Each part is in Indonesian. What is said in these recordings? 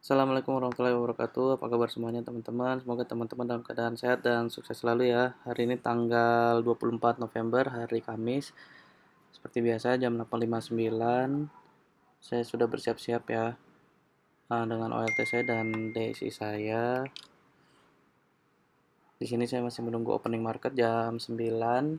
Assalamualaikum warahmatullahi wabarakatuh. Apa kabar semuanya teman-teman? Semoga teman-teman dalam keadaan sehat dan sukses selalu ya. Hari ini tanggal 24 November, hari Kamis. Seperti biasa jam 8.59 saya sudah bersiap-siap ya, dengan OLT saya dan DSI saya. Di sini saya masih menunggu opening market jam 9.00.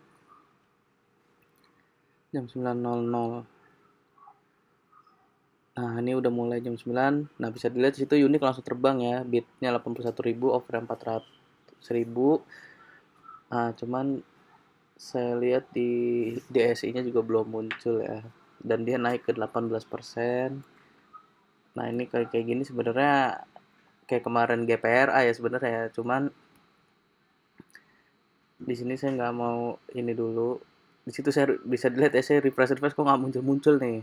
Nah, ini udah mulai jam 9. Nah, bisa dilihat di situ unik langsung terbang ya. Bitnya 81.000, offer 400.000. Nah, cuman saya lihat di DSI-nya juga belum muncul ya. Dan dia naik ke 18%. Nah, ini kayak kayak gini sebenarnya kayak kemarin GPRA ya sebenarnya ya. Cuman di sini saya nggak mau ini dulu. Di situ saya bisa dilihat ya, saya refresh kok nggak muncul-muncul nih.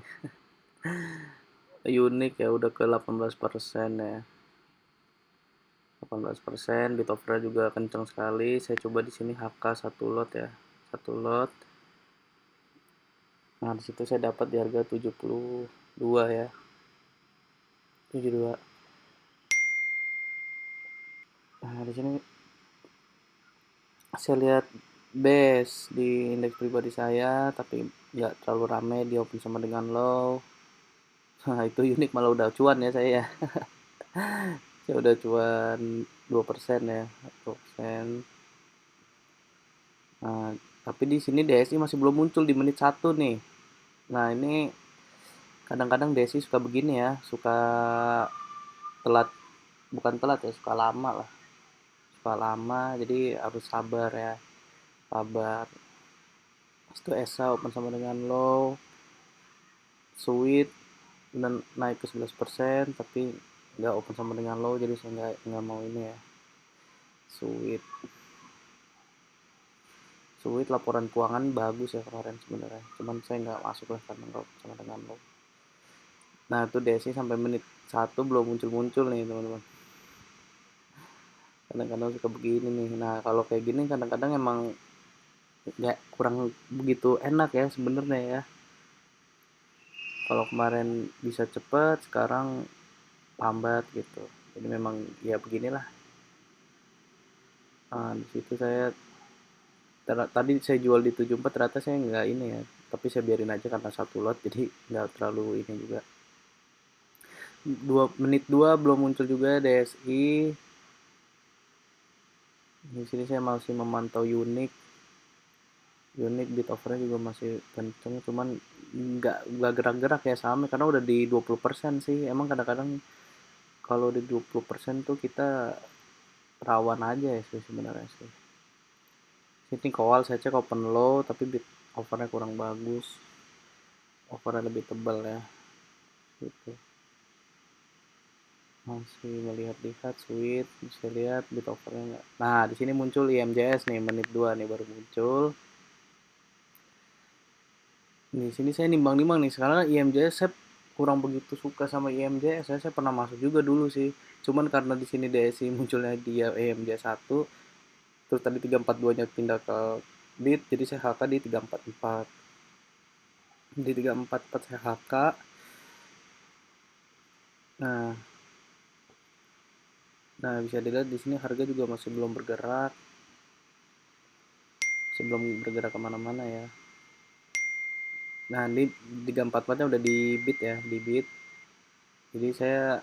Unik ya udah ke 18% ya. 18%, bit offer juga kencang sekali. Saya coba di sini HK satu lot ya. Satu lot. Nah, di situ saya dapat di harga 72 ya. 72. Nah, di sini saya lihat base di indeks pribadi saya, tapi nggak terlalu ramai, di open sama dengan low. Nah, itu unik malah udah cuan ya saya. Saya udah cuan 2% ya, 2%. Nah, tapi di sini DSI masih belum muncul di menit satu nih. Nah, ini kadang-kadang DSI suka begini ya, suka telat, bukan telat ya, suka lama lah. Suka lama, jadi harus sabar ya, sabar. Itu ESA open sama dengan low, sweet dan naik ke 11%, tapi nggak open sama dengan low, jadi saya nggak mau ini ya. Sweet Sweet laporan keuangan bagus ya kemarin sebenarnya, cuman saya nggak masuk lah karena nggak open sama dengan low. Nah, itu DSI sampai menit satu belum muncul-muncul nih teman-teman. Kadang-kadang suka begini nih. Nah, kalau kayak gini kadang-kadang emang nggak, kurang begitu enak ya sebenarnya ya. Kalau kemarin bisa cepet, sekarang lambat gitu. Jadi memang ya beginilah. Nah, di situ saya tadi saya jual di 74, ternyata saya nggak ini ya, tapi saya biarin aja karena satu lot, jadi nggak terlalu ini juga. 2 menit 2 belum muncul juga DSI. Di sini saya masih memantau unik bit offernya juga masih kenceng, cuman nggak gerak-gerak ya sama karena udah di 20% sih. Emang kadang-kadang kalau di 20% tuh kita rawan aja ya sih sebenarnya sih. Ini kowal saya cek open low, tapi bit offernya kurang bagus, offernya lebih tebal ya gitu. Masih melihat-lihat sweet, bisa lihat bit offernya nggak. Nah, di sini muncul IMJS nih, menit 2 nih baru muncul. Di sini saya nimbang-nimbang nih, sekarang IMJS saya kurang begitu suka sama IMJS. Saya pernah masuk juga dulu sih, cuman karena di sini DSI munculnya dia IMJS 1, terus tadi 342 nya pindah ke bit, jadi saya HK di 344. Di 344 saya HK. Nah, nah bisa dilihat di sini harga juga masih belum bergerak, sebelum bergerak kemana-mana ya. Nah, ini 344 nya udah di bit ya, di bit. Jadi saya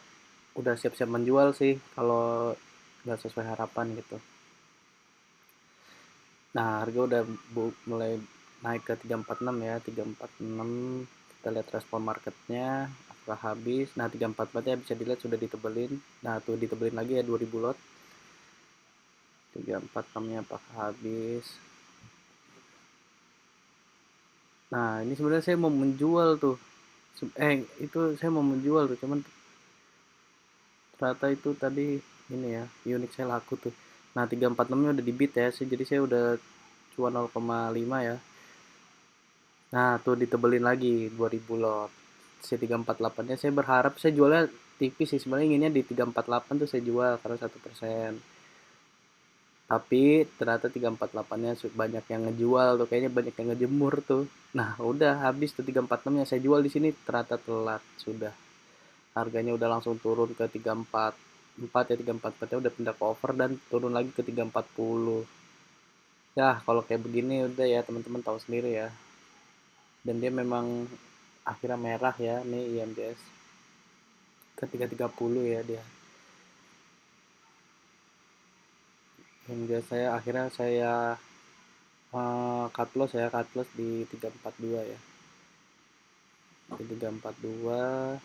udah siap-siap menjual sih kalau nggak sesuai harapan gitu. Nah, harga udah mulai naik ke 346 ya, 346. Kita lihat respon marketnya apakah habis. Nah, 344 nya bisa dilihat sudah ditebelin. Nah, tuh ditebelin lagi ya 2000 lot. 346 nya apakah habis. Nah, ini sebenarnya saya mau menjual tuh. Itu saya mau menjual tuh, cuman ternyata itu tadi ini ya, unit saya laku tuh. Nah, 346 nya udah di bid ya, jadi saya udah cuan 0,5 ya. Nah, tuh ditebelin lagi 2000 lot. Si 348 nya saya berharap saya jualnya tipis sih, sebenarnya inginnya di 348 tuh saya jual karena 1%. Tapi ternyata 348 nya banyak yang ngejual tuh, kayaknya banyak yang ngejemur tuh. Nah, udah habis tuh 346 nya saya jual di sini, ternyata telat sudah. harganya udah langsung turun ke 344 ya, 344 nya udah pindah ke over dan turun lagi ke 340. Ya kalau kayak begini udah ya teman-teman tahu sendiri ya, dan dia memang akhirnya merah ya nih IMJS ke 330 ya dia. Hingga saya akhirnya saya cut loss di 342 ya, di 342.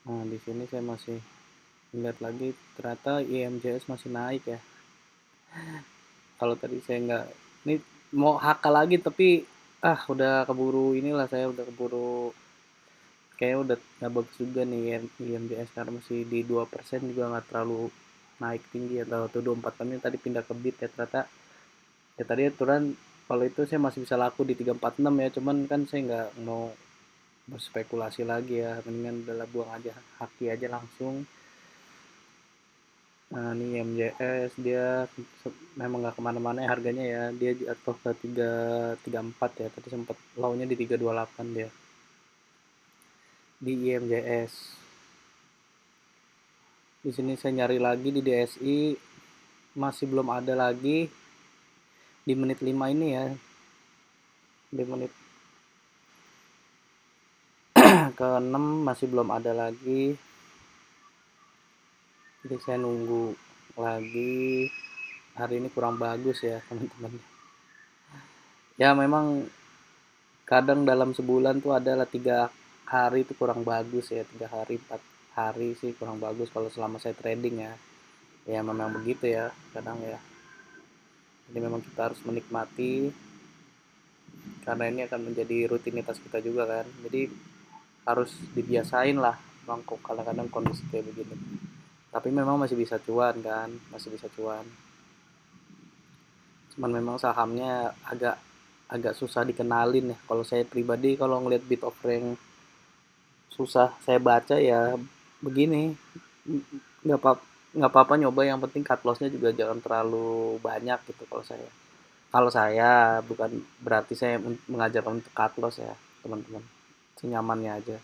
Nah di sini saya masih lihat lagi, ternyata IMJS masih naik ya. Kalau tadi saya nggak, ini mau HK lagi tapi udah keburu inilah, saya udah keburu kayak udah nggak bagus juga nih IMDS karena masih di 2% juga nggak terlalu naik tinggi ya. Atau tuh 24 kami tadi pindah ke bit ya, ternyata ya tadi aturan kalau itu saya masih bisa laku di 346 ya, cuman kan saya nggak mau berspekulasi lagi ya, mendingan udah buang aja, haki aja langsung. Nah ini MJS dia memang nggak kemana-mana ya harganya ya, dia jatuh ke 334 ya, tadi sempat low-nya di 328 dia di IMJS. Di sini saya nyari lagi di DSI, masih belum ada lagi di menit 5 ini ya, di menit ke 6 masih belum ada lagi, jadi saya nunggu lagi. Hari ini kurang bagus ya teman-teman ya, memang kadang dalam sebulan tuh adalah 3 hari itu kurang bagus ya, 3 hari 4 hari sih kurang bagus kalau selama saya trading ya. Ya memang begitu ya kadang ya, jadi memang kita harus menikmati karena ini akan menjadi rutinitas kita juga kan, jadi harus dibiasain lah bang kok kadang-kadang kondisi kayak begini. Tapi memang masih bisa cuan kan, masih bisa cuan, cuman memang sahamnya agak agak susah dikenalin ya. Kalau saya pribadi kalau ngeliat bit of rank susah saya baca ya begini, nggak apa nggak apa-apa nyoba, yang penting cut lossnya juga jangan terlalu banyak gitu. Kalau saya bukan berarti saya mengajarkan untuk cut loss ya teman-teman, senyamannya aja.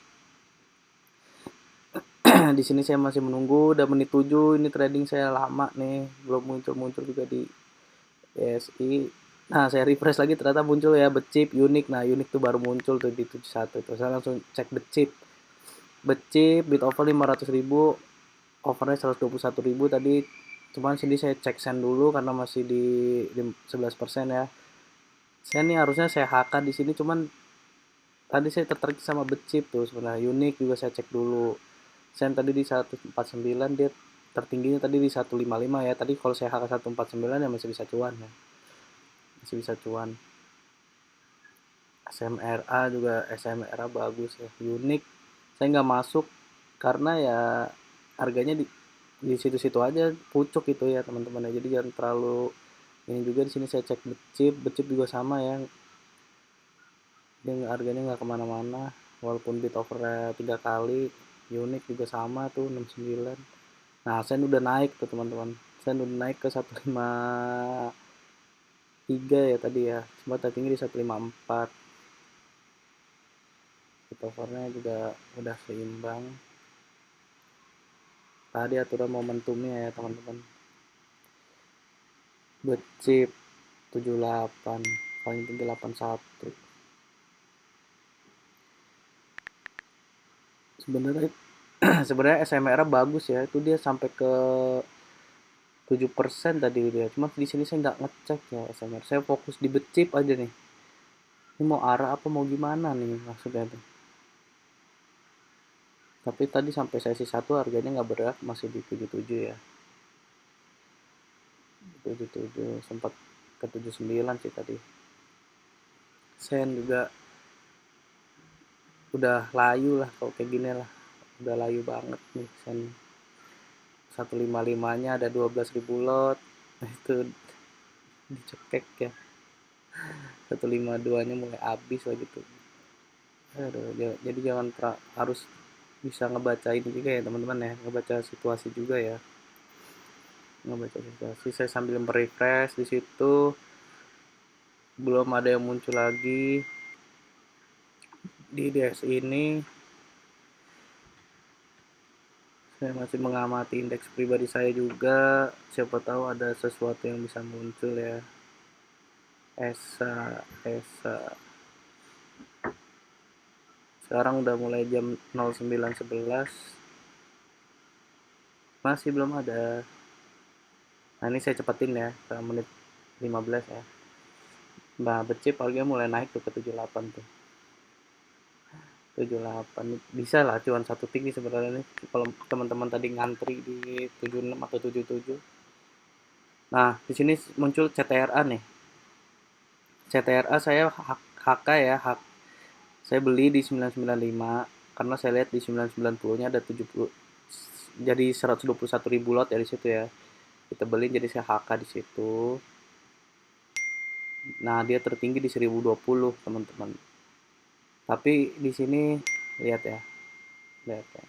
Di sini saya masih menunggu, udah menit 7 ini trading saya lama nih belum muncul-muncul juga di BSI. Nah saya refresh lagi ternyata muncul ya Becip unik. Nah unik tuh baru muncul tuh di 71 tuh, saya langsung cek Becip. Becip bid over 500.000, overnya 121.000 tadi. Cuman sini saya cek sen dulu karena masih di 11% ya. Saya nih harusnya saya HK di sini, cuman tadi saya tertarik sama Becip tuh sebenarnya. Unik juga saya cek dulu. Sen tadi di 149, dia tertingginya tadi di 155 ya. Tadi kalau saya HK 149 ya masih bisa cuan ya. Masih bisa cuan. SMRA juga, SMRA bagus ya. Unik saya nggak masuk karena ya harganya di situ-situ aja, pucuk itu ya teman-teman ya. Jadi jangan terlalu ini juga. Di sini saya cek Becip, Becip juga sama ya, dia harganya nggak kemana-mana walaupun bid over 3 kali. Unik juga sama tuh 69. Nah sen udah naik tuh teman-teman, sen udah naik ke 153 ya tadi ya, sempat tertinggi di 154. Bid overnya juga udah seimbang. Tadi aturan momentumnya ya teman-teman. Becip 78 paling tinggi 81. Sebenarnya sebenarnya SMR bagus ya, itu dia sampai ke 7% tadi dia. Cuma di sini saya nggak ngecek ya SMR. Saya fokus di Becip aja nih. Ini mau arah apa mau gimana nih maksudnya tuh. Tapi tadi sampai sesi 1 harganya nggak bergerak, masih di 77 ya. 77 sempat ke 79 sih tadi. Sen juga udah layu lah kalau kayak gini lah. Udah layu banget nih sen. 155 nya ada 12.000 lot. Nah, itu dicekek ya. 152 nya mulai habis lah gitu. Aduh, jadi jangan harus bisa ngebaca ini juga ya teman-teman ya, ngebaca situasi juga ya, ngebaca situasi. Saya sambil merefresh di situ, belum ada yang muncul lagi di DS ini. Saya masih mengamati indeks pribadi saya juga, siapa tahu ada sesuatu yang bisa muncul ya. Esa. Sekarang udah mulai jam 09.11, masih belum ada. Nah ini saya cepetin ya ke menit 15 ya. Nah becip harganya mulai naik tuh ke 78 tuh. 78 bisa lah cuan satu tik nih sebenarnya nih kalau teman-teman tadi ngantri di 76 atau 77. Nah di sini muncul CTRA nih. CTRA saya HK ya, saya beli di 995 karena saya lihat di 990 nya ada 70, jadi 121.000 lot dari situ ya. Kita beli jadi saya HK di situ. Nah, dia tertinggi di 1020, teman-teman. Tapi di sini lihat ya, lihat ya.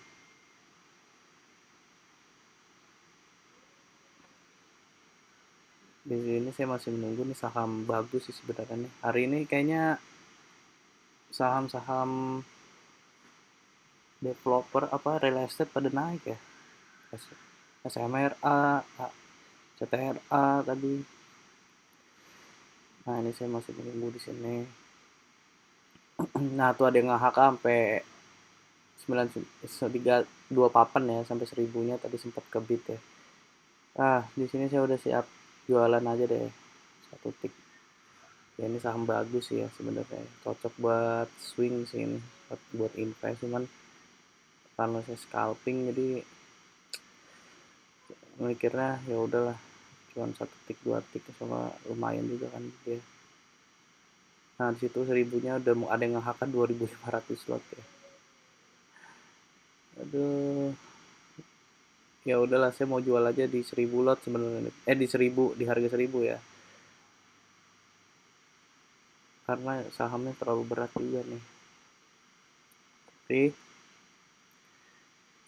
Di sini saya masih menunggu nih saham bagus sih sebenarnya nih. Hari ini kayaknya saham-saham developer apa real estate pada naik ya. SMRA, CTRA tadi. Nah, ini saya masih menunggu di sini. Nah, tuh ada yang ngehak sampai 2 papan ya sampai 1000-nya tadi sempat kebit ya. Ah, di sini saya udah siap jualan aja deh. Satu tik. Ya ini saham bagus sih ya sebenarnya. Cocok buat swing sih ini, buat invest cuman karena saya scalping jadi mikirnya ya udahlah cuman satu tik dua tik sama lumayan juga kan dia. Nah di situ 1000-nya udah mau ada yang ngehakan 2500 lot ya. Aduh, ya udahlah saya mau jual aja di 1000 lot sebenarnya. Di 1000, di harga 1000 ya. Karena sahamnya terlalu berat juga nih. Tapi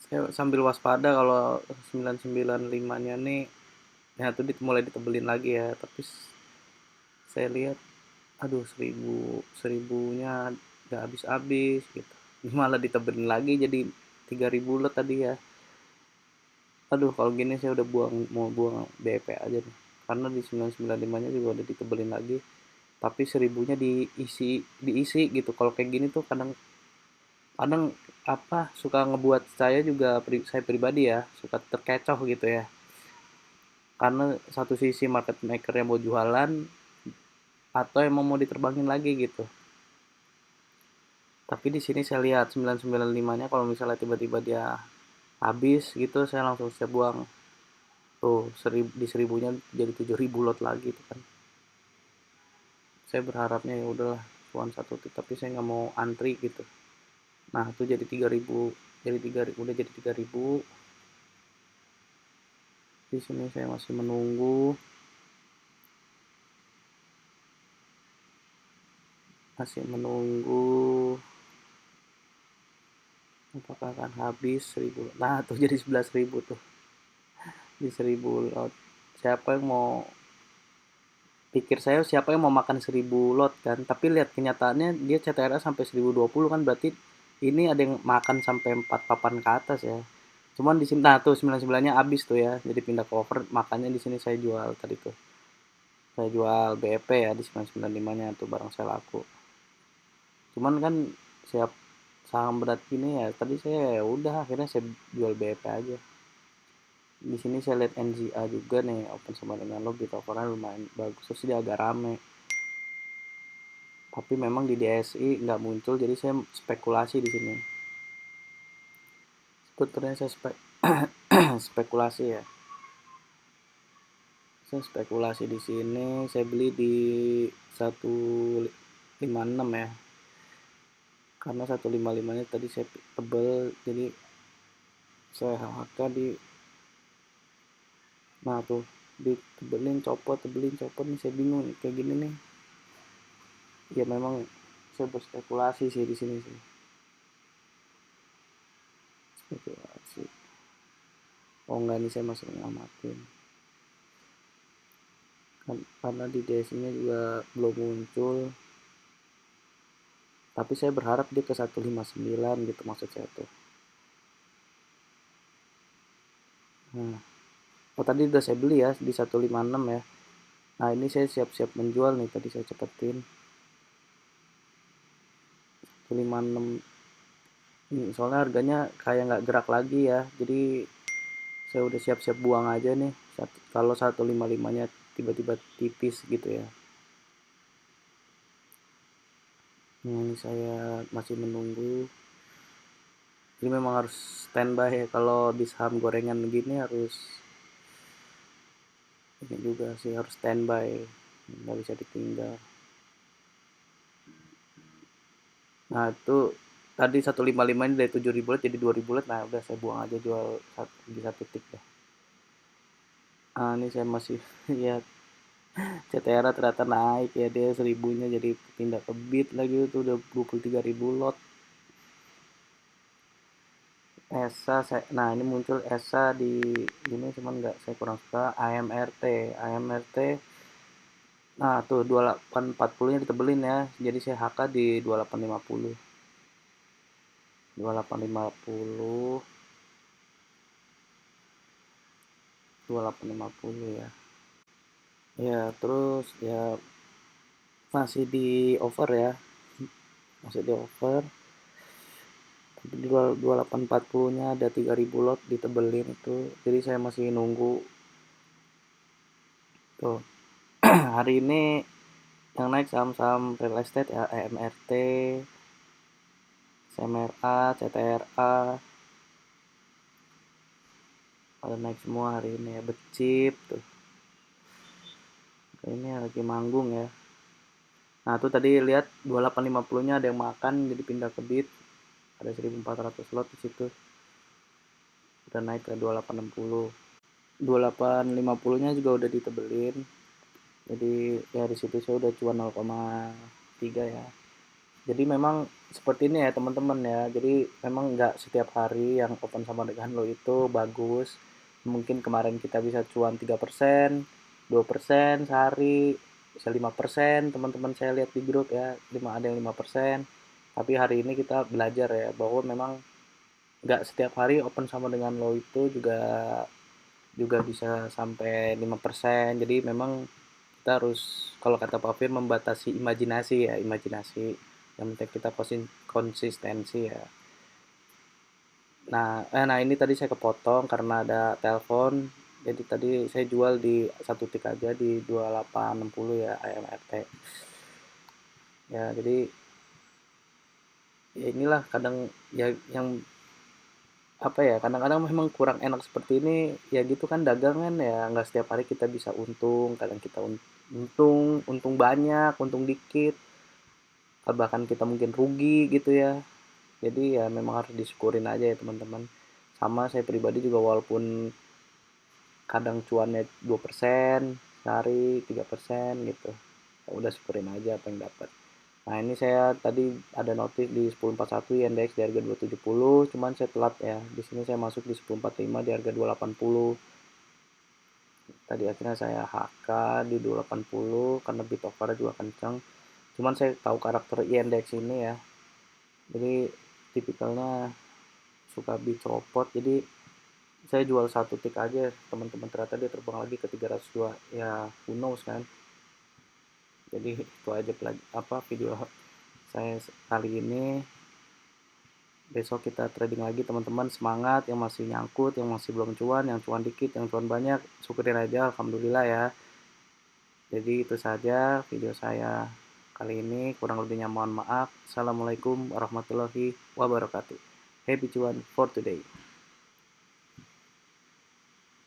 saya sambil waspada kalau 995-nya nih ya itu mulai ditebelin lagi ya. Tapi saya lihat aduh 1000-nya nggak habis-habis gitu. Ini malah ditebelin lagi jadi 3000 lot tadi ya. Aduh kalau gini saya udah mau buang BP aja nih. Karena di 995-nya juga udah ditebelin lagi. Tapi 1000-nya diisi gitu. Kalau kayak gini tuh kadang kadang apa suka ngebuat saya juga saya pribadi ya suka terkecoh gitu ya. Karena satu sisi market maker yang mau jualan atau emang mau diterbangin lagi gitu. Tapi di sini saya lihat 995-nya kalau misalnya tiba-tiba dia habis gitu saya langsung saya buang. Tuh, di 1000-nya jadi 7000 lot lagi tuh kan. Saya berharapnya ya udahlah cuan satu tik tapi saya nggak mau antri gitu. Nah, itu jadi 3000, jadi 3000 udah jadi 3000. Di sini saya masih menunggu, apakah akan habis 1000. Nah, tuh jadi 11.000 tuh. Di 1000 lot. Siapa yang mau makan 1000 lot kan. Tapi lihat kenyataannya dia CTRA sampai 1020 kan berarti ini ada yang makan sampai 4 papan ke atas ya. Cuman di sini nah tuh 99-nya habis tuh ya. Jadi pindah ke over, makanya di sini saya jual tadi tuh. Saya jual BEP ya di 995-nya tuh barang saya laku. Cuman kan siap saham berat gini ya tadi saya ya udah akhirnya saya jual BEP aja. Di sini saya lihat NGA juga nih open sama dengan lobby tokonya lumayan bagus terus dia agak rame. Tapi memang di DSI nggak muncul jadi saya spekulasi di sini. Sebetulnya saya spekulasi ya. Saya spekulasi di sini saya beli di 156 ya. Karena 155-nya tadi saya tebel jadi saya HK di nah tuh ditebelin copot nih saya bingung nih kayak gini nih. Ya memang saya berspekulasi sih di sini sih. Spekulasi. Oh enggak ini saya masih ngamatin. Karena di DSI-nya juga belum muncul. Tapi saya berharap dia ke 159 gitu maksud saya tuh. Nah, oh tadi udah saya beli ya di 156 ya. Nah ini saya siap-siap menjual nih, tadi saya cepetin 156. Soalnya harganya kayak nggak gerak lagi ya, jadi saya udah siap-siap buang aja nih kalau 155-nya tiba-tiba tipis gitu ya. Nah, ini saya masih menunggu. Ini memang harus standby ya, kalau di saham gorengan begini harus ini juga sih, harus standby, nggak bisa ditinggal. Nah itu tadi 155 ini dari 7.000 lot jadi 2.000 lot. Nah udah saya buang aja, jual di satu tik deh. Nah ini saya masih lihat CTR ternyata naik ya, dia 1.000-nya jadi pindah ke bit lagi, itu udah 23.000 lot. ESA nah ini muncul ESA di ini, cuman nggak, saya kurang suka. AMRT nah tuh 2840 nya ditebelin ya, jadi saya HK di 2850. 2850, 2850 ya. Ya terus ya masih di over ya, masih di over. Tapi di 2840 nya ada 3.000 lot ditebelin itu, jadi saya masih nunggu tuh. Hari ini yang naik saham-saham real estate ya, EMRT, CMRA, CTRA, pada naik semua hari ini ya. Becip tuh, ini lagi manggung ya. Nah tuh tadi lihat 2850 nya ada yang makan jadi pindah ke bit, ada 1.400 lot di situ, udah naik ke 2860. 2850 nya juga udah ditebelin, jadi ya di situ saya udah cuan 0,3 ya. Jadi memang seperti ini ya teman-teman ya, jadi memang nggak setiap hari yang open sama dengan lo itu bagus. Mungkin kemarin kita bisa cuan 3%, 2% sehari, bisa 5%, teman-teman saya lihat di grup ya, ada yang 5%. Tapi hari ini kita belajar ya bahwa memang nggak setiap hari open sama dengan lo itu juga juga bisa sampai 5%. Jadi memang kita harus, kalau kata Pak Fir, membatasi imajinasi ya, imajinasi. Yang penting kita konsistensi ya. Nah ini tadi saya kepotong karena ada telepon. Jadi tadi saya jual di satu tik aja di 2860 ya, AMRT. Ya jadi ya inilah kadang ya yang apa ya, kadang-kadang memang kurang enak seperti ini ya, gitu kan dagangan ya, nggak setiap hari kita bisa untung. Kadang kita untung banyak, untung dikit, bahkan kita mungkin rugi gitu ya. Jadi ya memang harus disyukurin aja ya teman-teman. Sama saya pribadi juga, walaupun kadang cuannya 2% sehari, 3% gitu, ya udah syukurin aja apa yang dapat. Nah ini saya tadi ada notif di 1041 indeks di harga 270, cuman saya telat ya. Di sini saya masuk di 1045 di harga 280. Tadi akhirnya saya HK di 280 karena bid offer juga kencang. Cuman saya tahu karakter indeks ini ya. Jadi tipikalnya suka bid copot. Jadi saya jual satu tik aja teman-teman, ternyata dia terbang lagi ke 302 ya, who knows kan. Jadi itu aja video saya kali ini. Besok kita trading lagi teman-teman, semangat. Yang masih nyangkut, yang masih belum cuan, yang cuan dikit, yang cuan banyak, syukurin aja, alhamdulillah ya. Jadi itu saja video saya kali ini, kurang lebihnya mohon maaf. Assalamualaikum warahmatullahi wabarakatuh. Happy cuan for today.